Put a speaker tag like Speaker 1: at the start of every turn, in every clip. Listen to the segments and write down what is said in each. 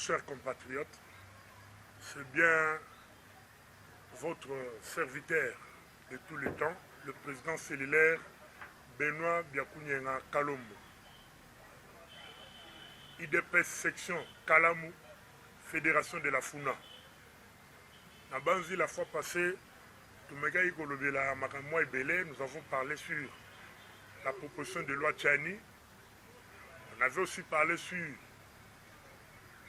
Speaker 1: chers compatriotes, c'est bien votre serviteur de tous les temps, le président cellulaire Benoît Biakounyenga Kalombo. IDPS section Kalamou, Fédération de la Funa. Na Banzi, la fois passée, nous avons parlé sur la proposition de loi Tchani. On avait aussi parlé sur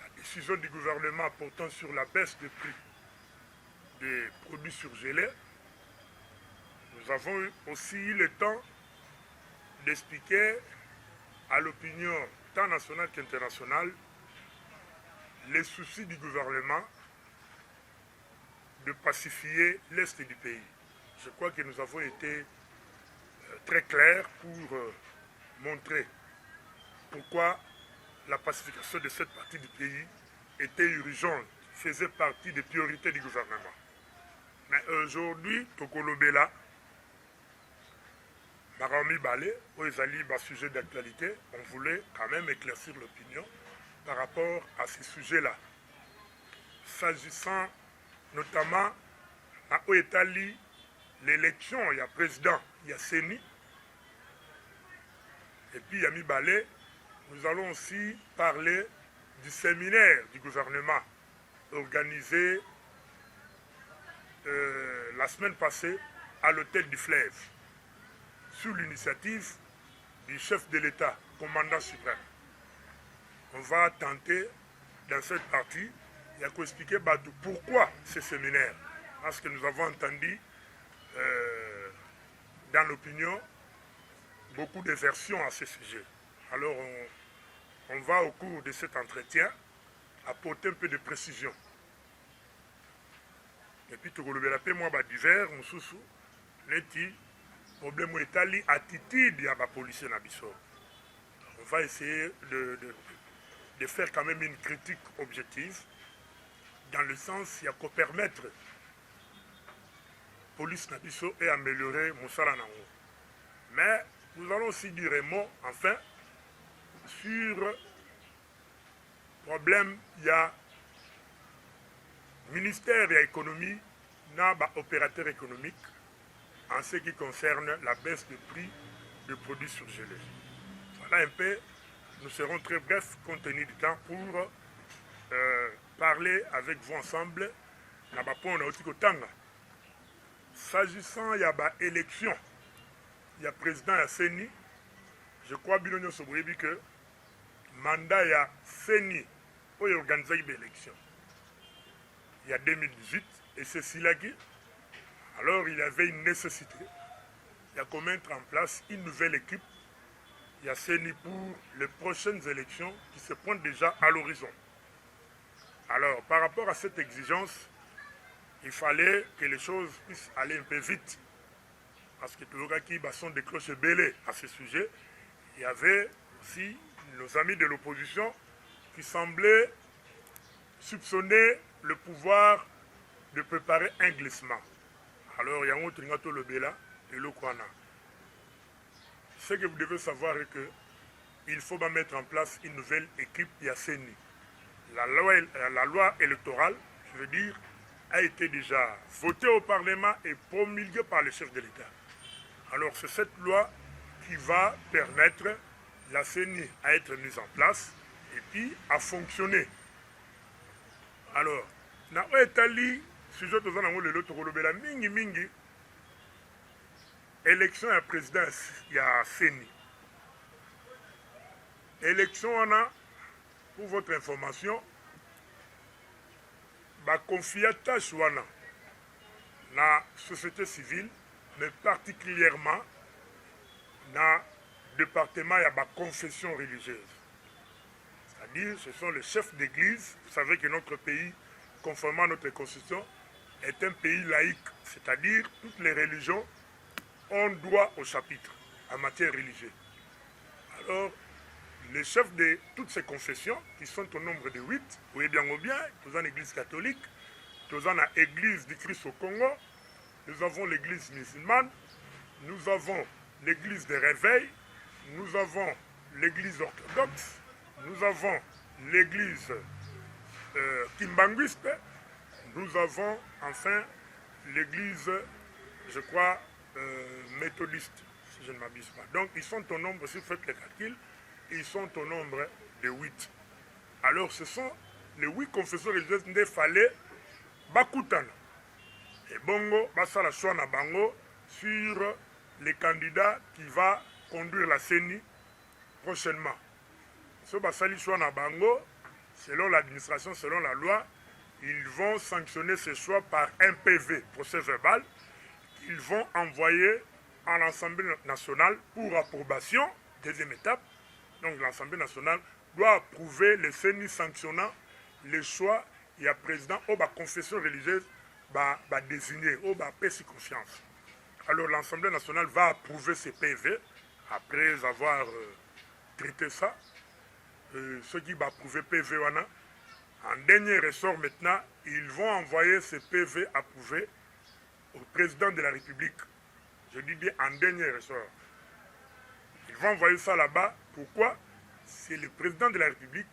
Speaker 1: la décision du gouvernement portant sur la baisse des prix des produits surgelés. Nous avons aussi eu le temps d'expliquer à l'opinion tant nationale qu'internationale les soucis du gouvernement de pacifier l'Est du pays. Je crois que nous avons été très clairs pour montrer pourquoi la pacification de cette partie du pays était urgente, faisait partie des priorités du gouvernement. Mais aujourd'hui, Tokolobela, Marami Balé, Oezali, sujet d'actualité, on voulait quand même éclaircir l'opinion par rapport à ces sujets-là. S'agissant notamment à Oetali, l'élection, il y a président, il y a Séni, et puis il y a Mibalé. Nous allons aussi parler du séminaire du gouvernement organisé la semaine passée à l'hôtel du Fleuve, sous l'initiative du chef de l'État, commandant suprême. On va tenter, dans cette partie, il y a qu'à expliquer pourquoi ce séminaire. Parce que nous avons entendu dans l'opinion beaucoup de versions à ce sujet. Alors on va au cours de cet entretien apporter un peu de précision. Et puis tout le monde divers, neti problème étali attitude ya ba policier na biso. On va essayer de faire quand même une critique objective dans le sens il y a qu'à permettre police na biso et améliorer Moussala Nango. Mais nous allons aussi dire un mot enfin sur le problème il y a ministère de l'économie n'a pas opérateur économique en ce qui concerne la baisse des prix des produits surgelés. Voilà un peu, nous serons très brefs compte tenu du temps pour parler avec vous ensemble. S'agissant il y a élection, il y a président à Séni, je crois bien que le mandat à Séni pour organiser l'élection. Il y a 2018, et c'est Silagi. Alors il y avait une nécessité. Il y a qu'à mettre en place une nouvelle équipe. Il y a Séni pour les prochaines élections qui se pointent déjà à l'horizon. Alors par rapport à cette exigence, il fallait que les choses puissent aller un peu vite. Parce que toujours qui sont des cloches bêlées à ce sujet, il y avait aussi nos amis de l'opposition qui semblaient soupçonner le pouvoir de préparer un glissement. Alors, il y a un autre Tringato Lobela et Lokwana. Ce que vous devez savoir est qu'il faut mettre en place une nouvelle équipe Yasseni. La loi électorale, je veux dire, a été déjà votée au Parlement et promulguée par le chef de l'État. Alors, c'est cette loi qui va permettre la CENI à être mise en place et puis à fonctionner. Alors, na Oetali, sujet aux années le Lotorobela mingi élection à présidence il y a Séni. Élection on a, pour votre information, ba confiata chouana na société civile, mais particulièrement na département il y a ba confession religieuse. C'est-à-dire, ce sont les chefs d'église. Vous savez que notre pays, conformément à notre constitution, est un pays laïque. C'est-à-dire, toutes les religions ont droit au chapitre en matière religieuse. Alors, les chefs de toutes ces confessions, qui sont au nombre de 8, vous voyez bien ou bien, nous avons l'église catholique, nous avons l'église du Christ au Congo, nous avons l'église musulmane, nous avons l'église des réveils, nous avons l'église orthodoxe, nous avons l'église kimbanguiste, nous avons enfin l'église, je crois, méthodiste, si je ne m'abuse pas. Donc ils sont au nombre, si vous faites les calculs, ils sont au nombre de 8. Alors ce sont les 8 confessions religieuses qu'il fallait bakutana. Et bongo, basala choix na bango sur les candidats qui va conduire la CENI prochainement. Ce basali choix na bango, selon l'administration, selon la loi, ils vont sanctionner ce choix par un PV, procès verbal, qu'ils vont envoyer à l'Assemblée nationale pour approbation, deuxième étape. Donc l'Assemblée nationale doit approuver les CENI sanctionnant les choix. Il y a président ou la confession religieuse va désigner ou va payer confiance. Alors l'Assemblée nationale va approuver ces PV après avoir traité ça. Ceux qui vont approuver PV, en dernier ressort maintenant, ils vont envoyer ces PV approuvés au président de la République. Je dis bien en dernier ressort. Ils vont envoyer ça là-bas. Pourquoi? C'est le président de la République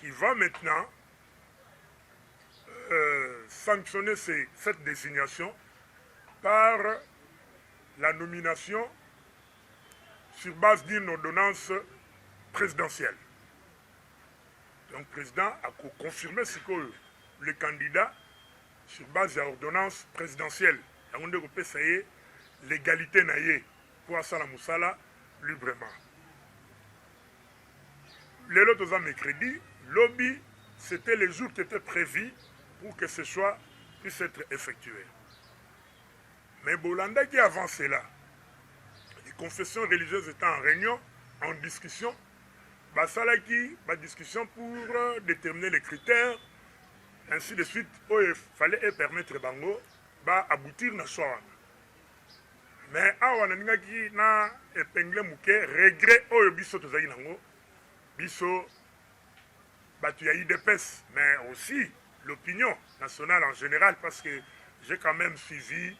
Speaker 1: qui va maintenant sanctionner cette désignation par la nomination sur base d'une ordonnance présidentielle. Donc le président a confirmé ce que le candidat sur base de l'ordonnance présidentielle. Il y a l'égalité pour Asala Moussala librement. Les autres mercredi, lobby, c'était les jours qui étaient prévus pour que ce choix puisse être effectué. Mais Bolanda qui avance là, les confessions religieuses étant en réunion, en discussion, Basalaki, discussion pour déterminer les critères, ainsi de suite, où il fallait permettre Bango aboutir na choix. Mais awa naningaki na épingle mouke regret oyo biso tozali nango biso batu ya IDPS, mais aussi l'opinion nationale en général, parce que j'ai quand même suivi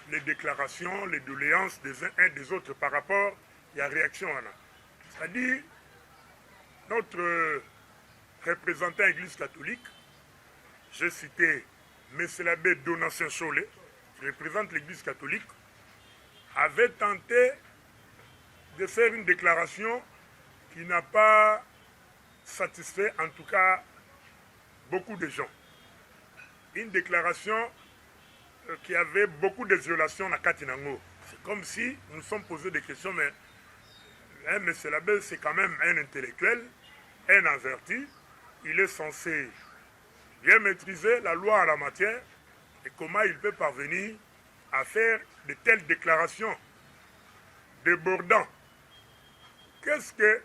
Speaker 1: les déclarations, les doléances des uns et des autres par rapport à la réaction. C'est-à-dire, notre représentant Église catholique, j'ai cité M. l'abbé Donatien Cholet, qui représente l'Église catholique, avait tenté de faire une déclaration qui n'a pas satisfait, en tout cas, beaucoup de gens. Une déclaration qui avait beaucoup de violations à Katinango. C'est comme si nous nous sommes posé des questions, mais M. l'abbé, c'est quand même un intellectuel, un averti. Il est censé bien maîtriser la loi en la matière. Et comment il peut parvenir à faire de telles déclarations débordant? Qu'est-ce que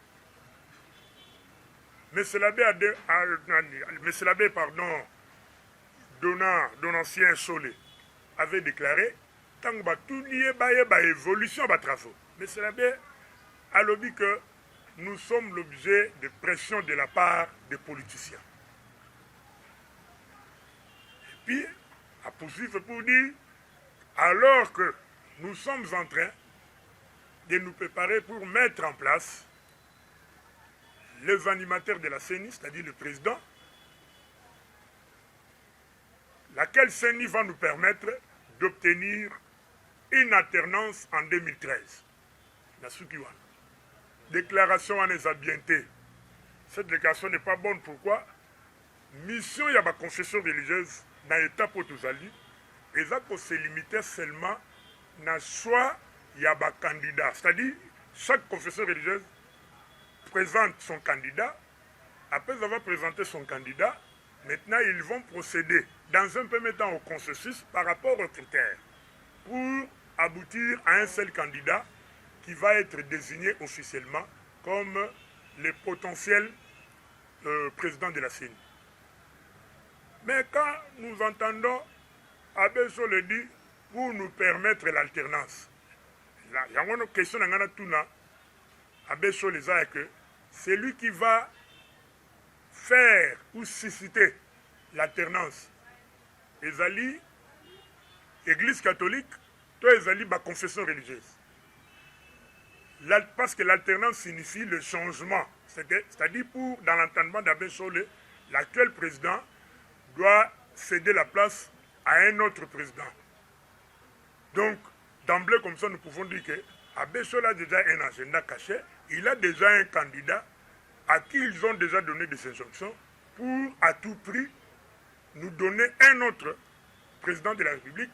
Speaker 1: M. l'abbé, Donatien Cholet avait déclaré tant que tout lié à l'évolution de travaux. M. l'abbé a dit que nous sommes l'objet de pression de la part des politiciens. Et puis, à poursuivre pour dire, alors que nous sommes en train de nous préparer pour mettre en place les animateurs de la CENI, c'est-à-dire le président, laquelle CENI va nous permettre d'obtenir une alternance en 2013. Nasukiwan. Déclaration en esabienté. Cette déclaration n'est pas bonne. Pourquoi? Mission, il y a ma confession religieuse dans l'état pour tous alliés. Et ça, pour se limiter seulement dans choix, il y a un candidat. C'est-à-dire, chaque confession religieuse présente son candidat. Après avoir présenté son candidat, maintenant, ils vont procéder dans un premier temps au consensus par rapport aux critères pour aboutir à un seul candidat qui va être désigné officiellement comme le potentiel président de la CENI. Mais quand nous entendons Abbé Cholet dit pour nous permettre l'alternance, il y a une question dans Abbé Cholet que c'est lui qui va faire ou susciter l'alternance. Ezali, Église catholique, toi Ezali, ma confession religieuse. Parce que l'alternance signifie le changement. C'est-à-dire, dans l'entendement d'Abbé Cholet, l'actuel président doit céder la place à un autre président. Donc, d'emblée comme ça, nous pouvons dire que Abesol a déjà un agenda caché, il a déjà un candidat à qui ils ont déjà donné des injonctions pour à tout prix nous donner un autre président de la République,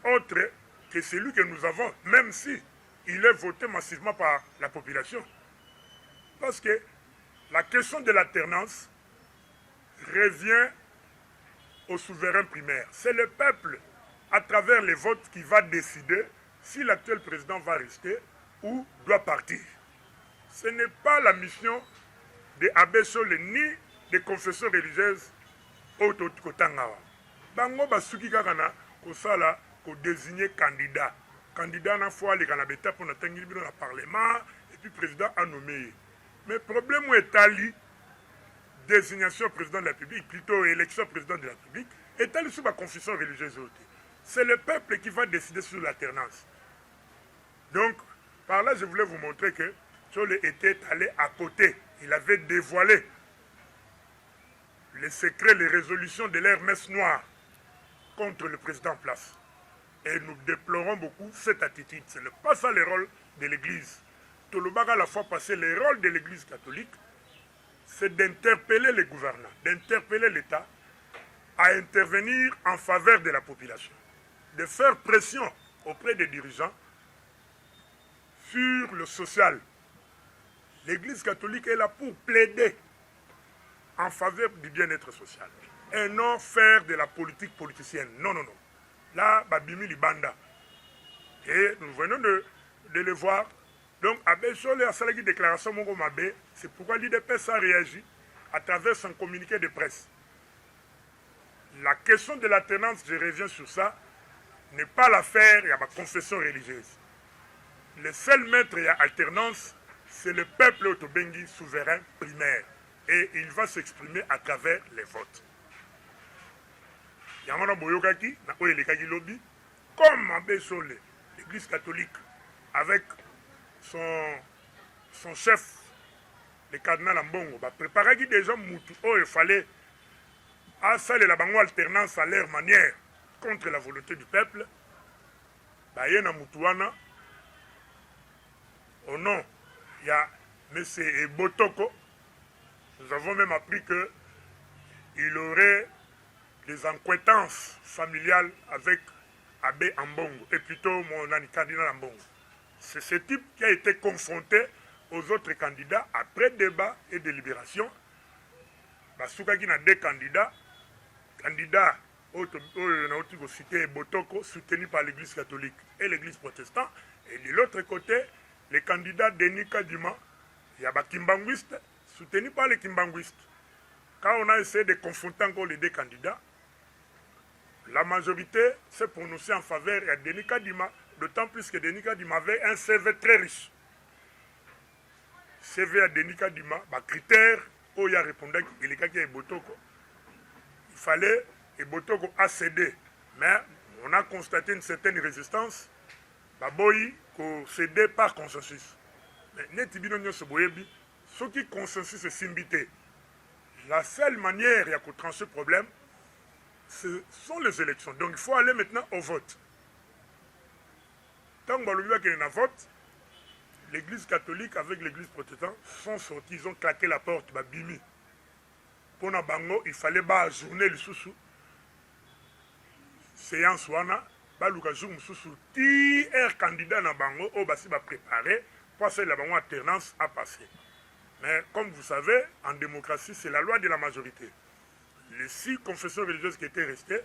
Speaker 1: autre que celui que nous avons, même si il est voté massivement par la population. Parce que la question de l'alternance revient au souverain primaire. C'est le peuple, à travers les votes, qui va décider si l'actuel président va rester ou doit partir. Ce n'est pas la mission de Abesole ni des confessions religieuses autokotangawa. Bango basuki kaka na kosala ko désigner candidat. Candidat na fois les canabeta pour n'atteindre dans le parlement et puis président a nommé. Mais problème est ali désignation président de la République, plutôt élection président de la République, est allé sous ma confession religieuse. C'est le peuple qui va décider sur l'alternance. Donc, par là, je voulais vous montrer que Tchole était allé à côté. Il avait dévoilé les secrets, les résolutions de leur messe noire contre le président en place. Et nous déplorons beaucoup cette attitude. Ce n'est pas ça le rôle de l'Église. Tolobaga, la fois passée, le rôle de l'Église catholique, c'est d'interpeller les gouvernants, d'interpeller l'État à intervenir en faveur de la population, de faire pression auprès des dirigeants sur le social. L'Église catholique est là pour plaider en faveur du bien-être social et non faire de la politique politicienne. Non, non, non. Là, Babimi Libanda. Et nous venons de le voir. Donc, Abesole a fait une déclaration, c'est pourquoi l'IDPS a réagi à travers son communiqué de presse. La question de l'alternance, je reviens sur ça, n'est pas l'affaire de la confession religieuse. Le seul maître de l'alternance, c'est le peuple Otobengi souverain primaire. Et il va s'exprimer à travers les votes. Yamana Boyokaki, comme Abesole, l'Église catholique, avec son chef, le cardinal Ambongo, préparer déjà Moutou, il fallait à ça la bango alternance à leur manière contre la volonté du peuple. Bayena Moutouana, au nom, il y a M. Botoko. Nous avons même appris qu'il aurait des incohérences familiales avec Abbé Ambongo, et plutôt mon ami cardinal Ambongo. C'est ce type qui a été confronté aux autres candidats après débat et délibération. Basuka qui a deux candidats cité Botoko, soutenu par l'Église catholique et l'Église protestante. Et de l'autre côté, les candidats Denis Kadima, il y a Kimbanguiste, soutenu par les Kimbanguistes. Quand on a essayé de confronter encore les deux candidats, la majorité s'est prononcée en faveur de Denis Kadima, d'autant plus que Denis Kadima avait un CV très riche. CV à Denis Kadima, critère, où il a répondu qu'il y a Botoko. Il fallait que Botoko a cédé. Mais on a constaté une certaine résistance. Baboyi, qu'on cédait par consensus. Mais Netibino Soboyebi, ce qui consensus est simbité. La seule manière de trancher ce problème, ce sont les élections. Donc il faut aller maintenant au vote. Tant qu'il y a un vote, l'Église catholique avec l'Église protestante sont sortis, ils ont claqué la porte, Bimi. Pour na bango, il fallait journée le sous séance wana, baluka jour sous ti candidat na bango au basi ba préparé pour faire la bango alternance à passer. Mais comme vous savez, en démocratie, c'est la loi de la majorité. Les 6 confessions religieuses qui étaient restées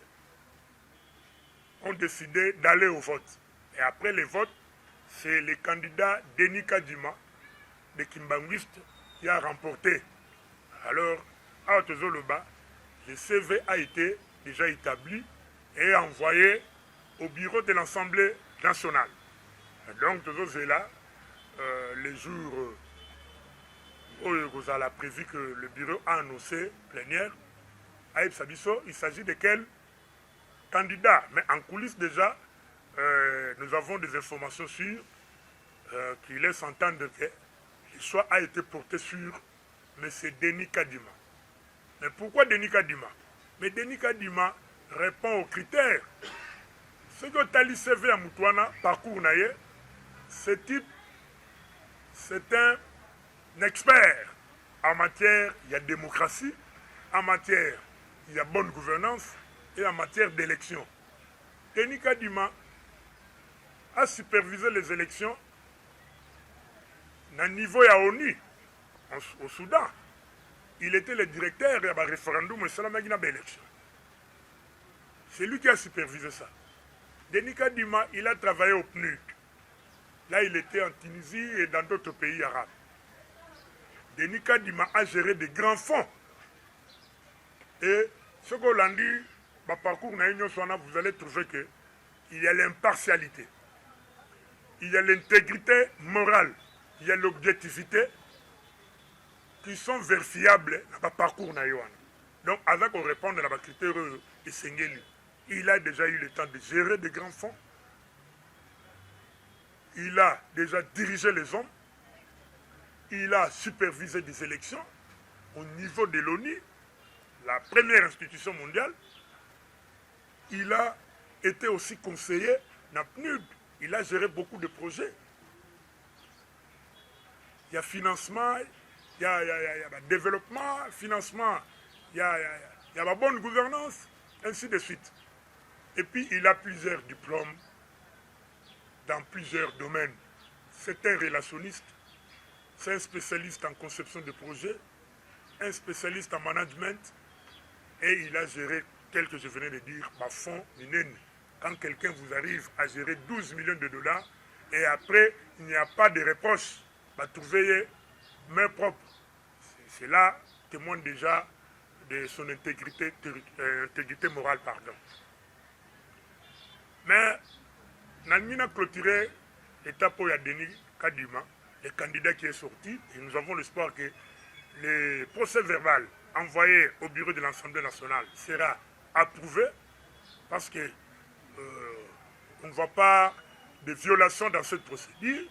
Speaker 1: ont décidé d'aller au vote. Et après les votes, c'est le candidat Denis Kadima de Kimbanguiste qui a remporté. Alors, à Otezoloba, le CV a été déjà établi et envoyé au bureau de l'Assemblée nationale. Et donc, là, les jours où vous avez prévu que le bureau a annoncé plénière, à Sabiso, il s'agit de quel candidat. Mais en coulisses déjà, nous avons des informations sûres qui laissent entendre que le choix a été porté sur M. Denis Kadima. Mais pourquoi Denis Kadima? Mais Denis Kadima répond aux critères. Ce que Tali CV à Moutouana, parcours naïe, ce type, c'est un expert en matière, il y a démocratie, en matière, il y a bonne gouvernance et en matière d'élection. Denis Kadima a supervisé les élections à niveau ya ONU, au Soudan. Il était le directeur du référendum et de l'élection. C'est lui qui a supervisé ça. Denis Kadima, il a travaillé au PNUD. Là, il était en Tunisie et dans d'autres pays arabes. Denis Kadima a géré des grands fonds. Et ce qu'on l'a dit, dans le parcours, vous allez trouver qu'il y a l'impartialité, il y a l'intégrité morale, il y a l'objectivité qui sont vérifiables dans le parcours. Donc, avec on répond à la critère de Sengeli, il a déjà eu le temps de gérer des grands fonds. Il a déjà dirigé les hommes. Il a supervisé des élections au niveau de l'ONU, la première institution mondiale. Il a été aussi conseiller dans PNUD. Il a géré beaucoup de projets. Il y a financement, il y a développement, financement, il y a la bonne gouvernance, ainsi de suite. Et puis, il a plusieurs diplômes dans plusieurs domaines. C'est un relationniste, c'est un spécialiste en conception de projets, un spécialiste en management, et il a géré, tel que je venais de dire, fonds minène. Quand quelqu'un vous arrive à gérer 12 millions de dollars, et après, il n'y a pas de reproche, trouver main propre. Cela témoigne déjà de son intégrité morale, pardon. Mais, nous avons clôturé l'étape où il y a Denis Kadima, le candidat qui est sorti, et nous avons l'espoir que le procès verbal envoyé au bureau de l'Assemblée nationale sera approuvé, parce que on ne voit pas de violation dans cette procédure,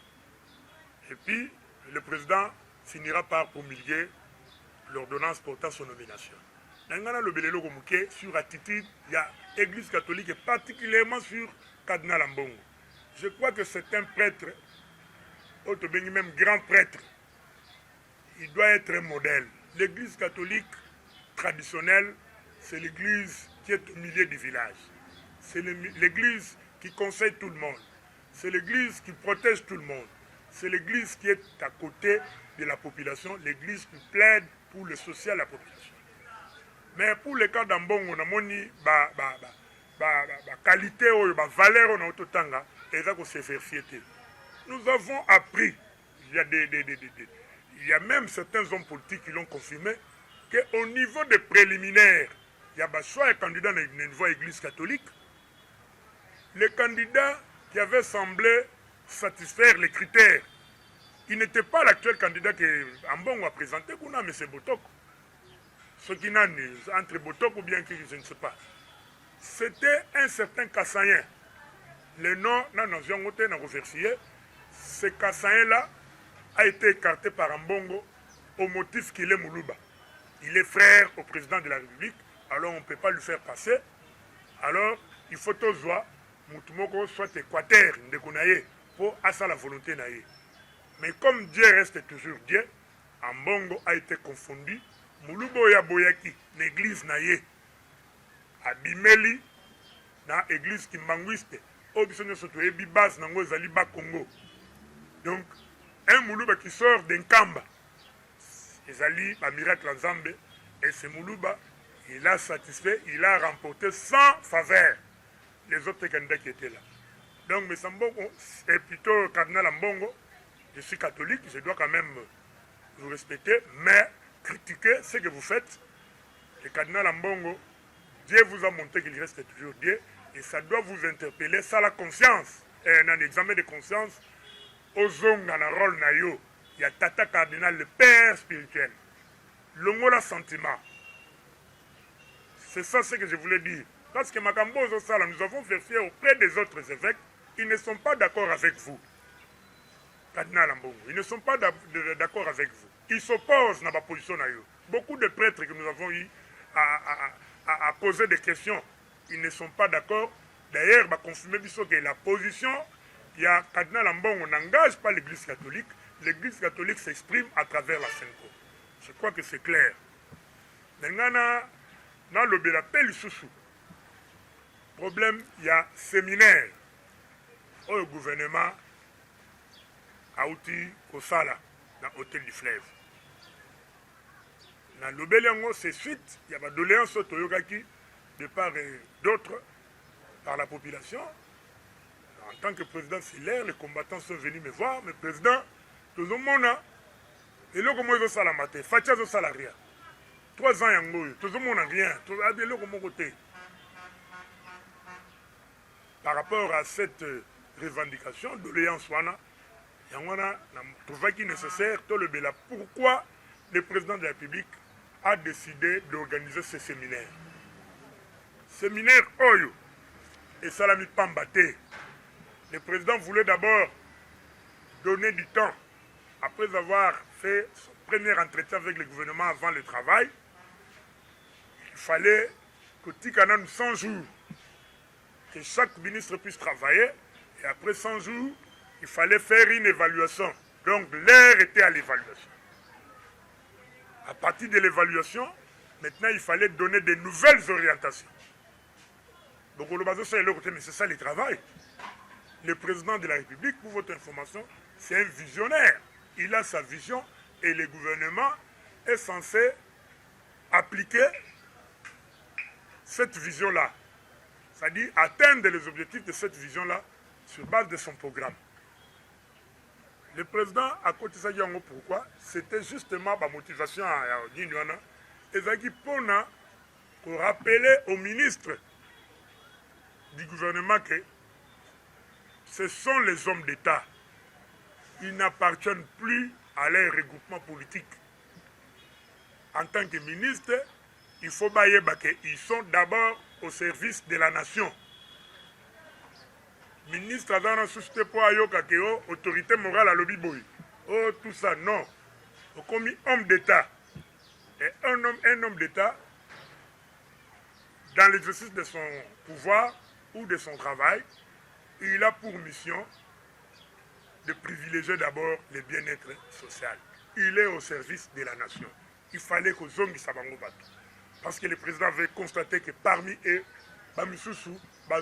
Speaker 1: et puis le président finira par promulguer l'ordonnance portant son nomination. Sur l'attitude, il y a l'Église catholique et particulièrement sur Cardinal Ambongo. Je crois que c'est un prêtre, même grand prêtre. Il doit être un modèle. L'Église catholique traditionnelle, c'est l'Église qui est au milieu du village. C'est l'Église qui conseille tout le monde. C'est l'Église qui protège tout le monde. C'est l'Église qui est à côté de la population, l'Église qui plaide pour le social de la population. Mais pour le cas d'Ambongo, on a moni qualité ou valeur on a autotanga et ça qu'on s'est vérifié. Nous avons appris, il y a même certains hommes politiques qui l'ont confirmé, qu'au niveau des préliminaires, il y a soit un candidat dans une voie église catholique, le candidat qui avait semblé satisfaire les critères, il n'était pas l'actuel candidat que Ambongo a présenté, qu'on a M. Botoko. Ce qui n'a entre Botoko ou bien que je ne sais pas. C'était un certain Kassayen. Le nom, nous avons reversé. Ce Kassayen-là a été écarté par Ambongo au motif qu'il est Moulouba. Il est frère au président de la République, alors on ne peut pas lui faire passer. Alors, il faut tous voir, Moutoumoko soit équateur, pour à ça la volonté naïe. Mais comme Dieu reste toujours Dieu, Ambongo a été confondu. Mouloubo ya boyaki, l'église naïe. Abimeli, dans l'église qui manguiste, Obisonyo Soto Ebi Bas Nango Zaliba Congo. Donc, un Moulouba qui sort d'un Kamba, Ezali, un miracle en Zambé, et ce Moulouba, il a satisfait, il a remporté sans faveur les autres candidats qui étaient là. Donc, M. Ambongo, et plutôt Cardinal Ambongo, je suis catholique, je dois quand même vous respecter, mais critiquer ce que vous faites. Le Cardinal Ambongo, Dieu vous a montré qu'il reste toujours Dieu, et ça doit vous interpeller, ça la conscience, et un examen de conscience, aux hommes dans le rôle naïo, il y a Tata Cardinal, le père spirituel, le mot la sentiment. C'est ça ce que je voulais dire. Parce que Makambo Zosala, nous avons vérifié auprès des autres évêques, ils ne sont pas d'accord avec vous. Cardinal Ambongo, ils ne sont pas d'accord avec vous. Ils s'opposent à la position naïo. beaucoup de prêtres que nous avons eu à poser des questions, ils ne sont pas d'accord. D'ailleurs, bah, confirmer que la position, il y a Cardinal Ambon, on n'engage pas l'Église catholique. L'Église catholique s'exprime à travers la Senko. Je crois que c'est clair. Maintenant, dans le Bélapel Soussou, problème, il y a séminaire au gouvernement à outil Kosala, dans l'hôtel du fleuve. Dans le Bélango, c'est suite, il y a des doléances au Toyogaki, de part et d'autre, par la population. En tant que président Silaire, les combattants sont venus me voir, mais président, tout le monde a, et là, comment ils ont ça la matin, Fatia ont ça la rien. 3 ans, tout le monde n'a rien, tout le monde a côté. Par rapport à cette revendication, doléance, il y a trouvé qu'il est nécessaire, tout le Béla. Pourquoi le président de la République a décidé d'organiser ce séminaire? Séminaire Oyo et Salami Pambate. Le président voulait d'abord donner du temps, après avoir fait son premier entretien avec le gouvernement avant le travail. Il fallait que Tikanan 100 jours, que chaque ministre puisse travailler, et après 100 jours, il fallait faire une évaluation. Donc l'heure était à l'évaluation. À partir de l'évaluation, maintenant il fallait donner de nouvelles orientations. Donc mais c'est ça le travail. Le président de la République, pour votre information, c'est un visionnaire. Il a sa vision et le gouvernement est censé appliquer cette vision-là. C'est-à-dire atteindre les objectifs de cette vision-là sur base de son programme. Le président a côté ça pourquoi? C'était justement ma motivation à Guinouana. Et ça qui pour rappeler aux ministres du gouvernement que ce sont les hommes d'État. Ils n'appartiennent plus à leur regroupement politique. En tant que ministre, il faut bailler qu'ils sont d'abord au service de la nation. Ministre dans la société pour Ayoka, autorité morale à lobby boy. Oh, tout ça, non. Comme homme d'État. Et un homme d'État, dans l'exercice de son pouvoir ou de son travail, il a pour mission de privilégier d'abord le bien-être social. Il est au service de la nation. Il fallait que Zongi Sabango batte. Parce que le président avait constaté que parmi eux, Bamisusu,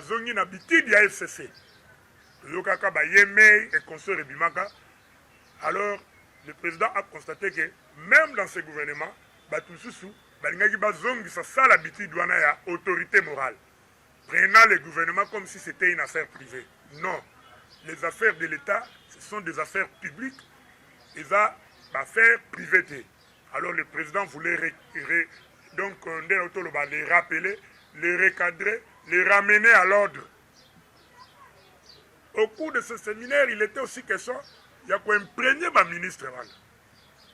Speaker 1: Zongi n'habitude à FCC. Yokaka Yemei et consort Bimaka. Alors, le président a constaté que même dans ce gouvernement, Batususu, Zongi, ça l'habitude à autorité morale. Prenant le gouvernement comme si c'était une affaire privée. Non. Les affaires de l'État, ce sont des affaires publiques et ça, affaires privées. Alors le président voulait les rappeler, les recadrer, les ramener à l'ordre. Au cours de ce séminaire, il était aussi question, il y a quoi imprégner ma ministre,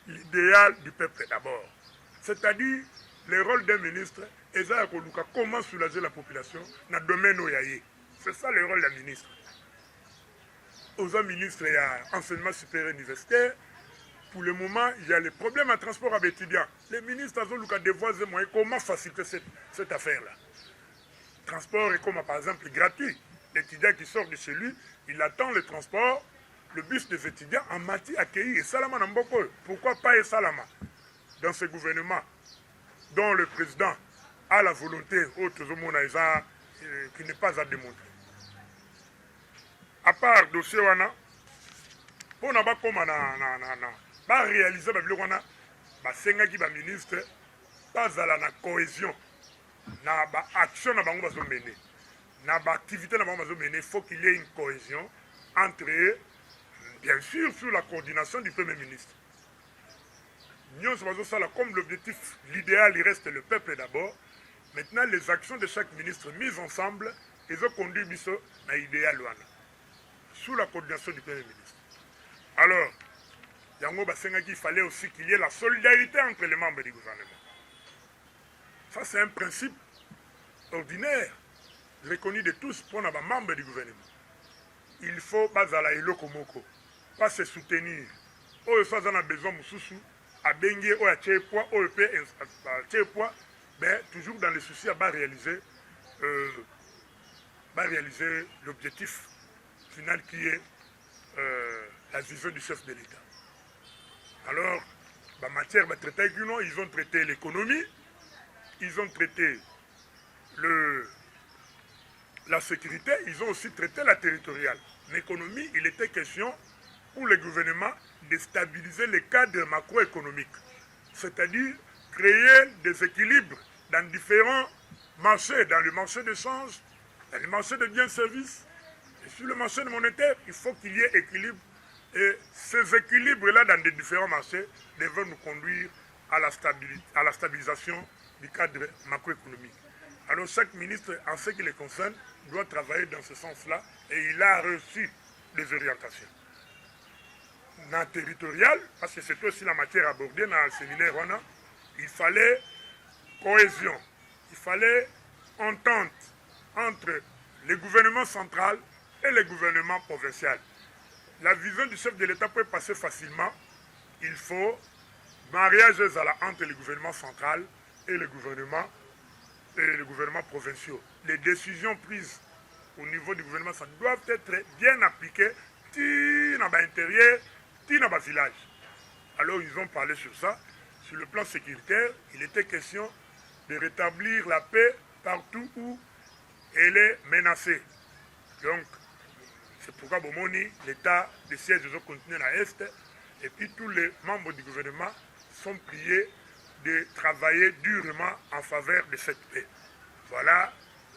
Speaker 1: l'idéal du peuple d'abord. C'est-à-dire, le rôle d'un ministre, et ça, comment soulager la population dans le domaine où il y a. C'est ça le rôle d'un ministre. Aux ministres, il y a enseignement supérieur universitaire. Pour le moment, il y a les problèmes en transport avec étudiants. Les ministres ont des voies et moyens. Comment faciliter cette affaire-là? Transport est comme par exemple gratuit. L'étudiant qui sort de chez lui, il attend le transport, le bus des étudiants en matière accueilli. Et Salama Namboko. Pourquoi pas et Salama? Dans ce gouvernement, dont le président a la volonté, qui n'est pas à démontrer. À part dossier wana, pour ne pas réaliser le ministre, pas à la cohésion, na action na bango bazo mener, na activité na bango bazo mener, il faut qu'il y ait une cohésion entre eux, bien sûr sous la coordination du Premier ministre. Comme l'objectif, l'idéal, il reste le peuple d'abord. Maintenant, les actions de chaque ministre mises ensemble, ils ont conduit à l'idéal sous la coordination du Premier ministre. Alors, il fallait aussi qu'il y ait la solidarité entre les membres du gouvernement. Ça, c'est un principe ordinaire, reconnu de tous pour les membres du gouvernement. Il faut pas se soutenir. Oh, ça, on a besoin de à Bengue ou à Tchèpois, ou à Tchèpois, mais toujours dans le souci à réaliser l'objectif final qui est la vision du chef de l'État. Alors, en matière de traiter, ils ont traité l'économie, ils ont traité la sécurité, ils ont aussi traité la territoriale. L'économie, il était question pour le gouvernement de stabiliser le cadre macroéconomique, c'est-à-dire créer des équilibres dans différents marchés, dans le marché de change, dans le marché de biens et services, et sur le marché monétaire, il faut qu'il y ait équilibre. Et ces équilibres-là dans les différents marchés devraient nous conduire à la stabilisation du cadre macroéconomique. Alors chaque ministre, en ce qui le concerne, doit travailler dans ce sens-là et il a reçu des orientations. Dans le territorial, parce que c'est aussi la matière abordée dans le séminaire, il fallait cohésion, il fallait entente entre le gouvernement central et le gouvernement provincial. La vision du chef de l'État peut passer facilement. Il faut mariage entre le gouvernement central et le gouvernement provincial. Les décisions prises au niveau du gouvernement central doivent être bien appliquées dans l'intérieur, dans le village. Alors ils ont parlé sur ça. Sur le plan sécuritaire, il était question de rétablir la paix partout où elle est menacée. Donc, c'est pourquoi l'État des sièges de continent à l'Est et puis tous les membres du gouvernement sont priés de travailler durement en faveur de cette paix. Voilà,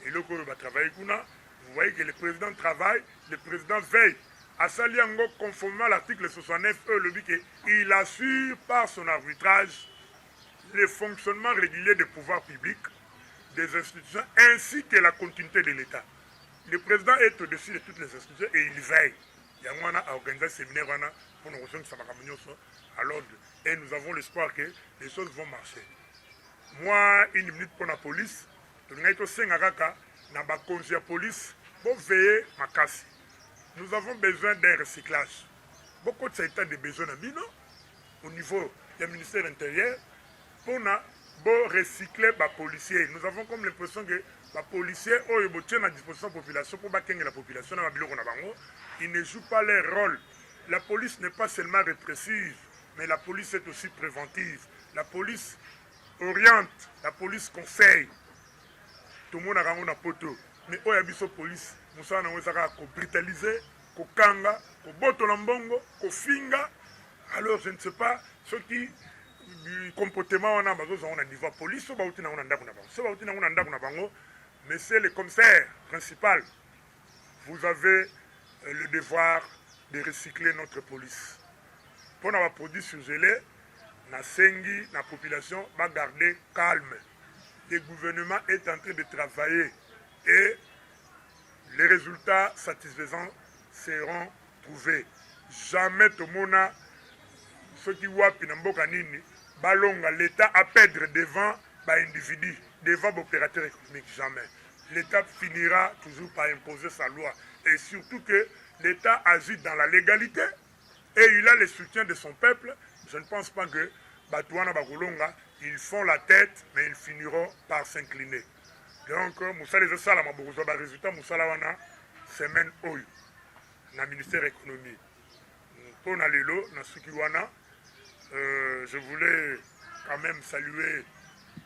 Speaker 1: et le gouvernement va travailler. Vous voyez que le président travaille, le président veille. À Saliango, conformément à l'article 69, il assure par son arbitrage le fonctionnement régulier des pouvoirs publics, des institutions ainsi que la continuité de l'État. Le président est au-dessus de toutes les institutions et il veille. Il y a organisé un séminaire pour nous rejoindre à l'ordre. Et nous avons l'espoir que les choses vont marcher. Moi, une minute pour la police, nous avons besoin d'un recyclage. Beaucoup de ça état de besoin au niveau du ministère de l'Intérieur pour recycler les policiers. Nous avons comme l'impression que les policiers ont à disposition de la population pour que la population ils ne jouent pas leur rôle. La police n'est pas seulement répressive, mais la police est aussi préventive. La police oriente, la police conseille. Tout le monde a un poteau. Mais il y a la police, nous avons brutaliser, kanga, botola ko finga. Alors je ne sais pas ce qui du comportement on a au niveau police, monsieur le commissaire principal, vous avez le devoir de recycler notre police. Pour avoir produit surgelé, la population va garder calme. Le gouvernement est en train de travailler et les résultats satisfaisants seront trouvés. Jamais tout le monde, ceux qui voient l'État à perdre devant l'individu, devant l'opérateur économique, jamais. L'État finira toujours par imposer sa loi. Et surtout que l'État agit dans la légalité et il a le soutien de son peuple. Je ne pense pas que Batouana Bagolonga, ils font la tête, mais ils finiront par s'incliner. Donc, Moussa les Essala, ma résultat, Moussa Lawana, semaine Oyo, dans le ministère de l'économie. Pour Nalelo, dans Sukiwana, je voulais quand même saluer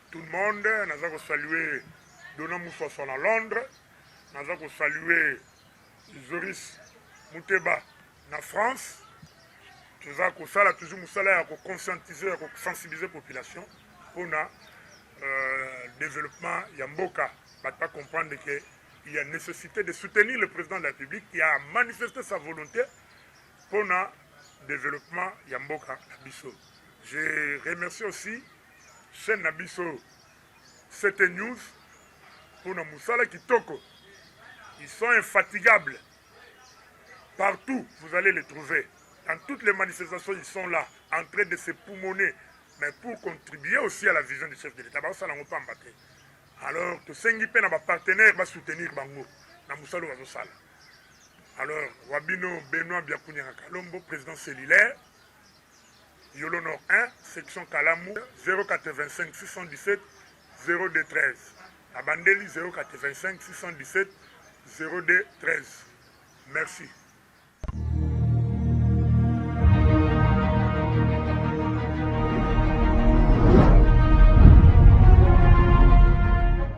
Speaker 1: tout le monde. Nous avons salué Dona Moussoisson à Londres. Nous avons salué Zoris Mouteba en France. Nous avons toujours conscientiser, sensibiliser la population pour le développement. Yamboka ne va pas comprendre qu'il y a nécessité de soutenir le président de la République qui a manifesté sa volonté pour le développement Yamboka Nabiso. Je remercie aussi chaîne Nabiso CT News pour nos Moussala Kitoko. Ils sont infatigables. Partout, vous allez les trouver. Dans toutes les manifestations, ils sont là, en train de se poumonner, mais pour contribuer aussi à la vision du chef de l'État. Alors, tout ce qui est partenaire va soutenir Bango. Alors, Wabino Benoît Biakounia Kalombo, président cellulaire, Yolo Nord 1, section Kalamou, 085 617 0213. Abandeli 085 617 0213. Merci.